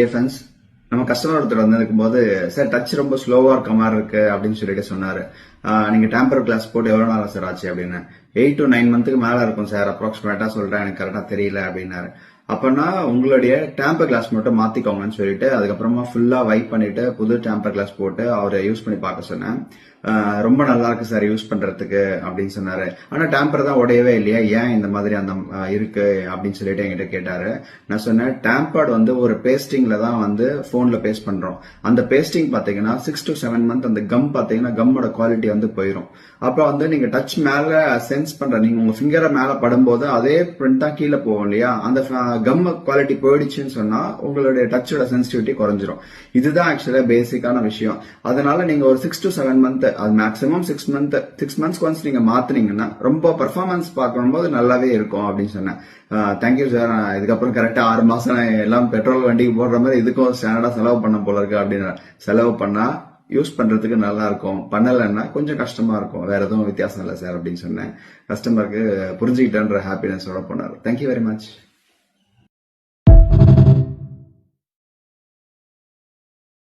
Friends, நம்ம customer ஒருத்தர் வந்திருக்கும் போது சார் டச் ரொம்ப ஸ்லோவா இருக்க மாதிரி இருக்கு அப்படின்னு சொல்லிட்டு சொன்னாரு. நீங்க டேம்பர் கிளாஸ் போட்டு எவ்வளவு நாள் சார் ஆச்சு அப்படின்னு. 8 to 9 மந்த்துக்கு மேல இருக்கும் சார், அப்ராக்சிமேட்டா சொல்றேன், எனக்கு கரெக்டா தெரியல அப்படின்னாரு. அப்பனா உங்களுடைய டேம்பர் கிளாஸ் மட்டும் மாத்திக்கோங்கன்னு சொல்லிட்டு அதுக்கப்புறமா ஃபுல்லா வைப் பண்ணிட்டு புது டேம்பர் கிளாஸ் போட்டு அவரை யூஸ் பண்ணி பார்க்க சொன்னேன். ரொம்ப நல்லா இருக்கு சார் யூஸ் பண்றதுக்கு அப்படின்னு சொன்னாரு. ஆனா டேம்பர் தான் உடையவே இல்லையா, ஏன் இந்த மாதிரி அந்த இருக்கு அப்படின்னு சொல்லிட்டு என்கிட்ட கேட்டாரு. நான் சொன்னேன், டேம்பர்ட் வந்து ஒரு பேஸ்டிங்ல தான் வந்து போன்ல பேஸ்ட் பண்றோம். அந்த பேஸ்டிங் பாத்தீங்கன்னா 6 to 7 மந்த் அந்த கம் பாத்தீங்கன்னா கம்மோட குவாலிட்டி வந்து போயிடும். அப்புறம் வந்து நீங்க டச் மேல சென்ஸ் பண்ற, நீங்க உங்க ஃபிங்கரை மேல படும்போது அதே பிரிண்ட் தான் கீழே போகும் இல்லையா, அந்த கம் குவாலிட்டி போயிடுச்சுன்னு சொன்னா உங்களுடைய டச்சோட சென்சிட்டிவிட்டி குறைஞ்சிரும். இதுதான் ஆக்சுவலா பேசிக்கான விஷயம். அதனால நீங்க ஒரு 6 to 7 மந்த், அது மேக்ஸிமம் 6 மந்த்ஸ் ஒன்ஸ் நீங்க மாத்தினீங்கன்னா ரொம்ப பெர்ஃபார்மன்ஸ் பார்க்கும்போது நல்லாவே இருக்கும் அப்படின்னு சொன்னேன். தேங்க்யூ சார், இதுக்கப்புறம் கரெக்டா 6 மாசம் எல்லாம் பெட்ரோல் வண்டிக்கு போடுற மாதிரி இதுக்கும் ஸ்டாண்டர்டா செலவு பண்ண போல இருக்கு அப்படின்னு. செலவு பண்ணா யூஸ் பண்றதுக்கு நல்லா இருக்கும், பண்ணலன்னா கொஞ்சம் கஷ்டமா இருக்கும், வேற எதுவும் வித்தியாசம் இல்லை சார் அப்படின்னு சொன்னேன். கஸ்டமருக்கு புரிஞ்சுக்கிட்டேன்ற ஹாப்பினஸோட போனார். Thank you very much.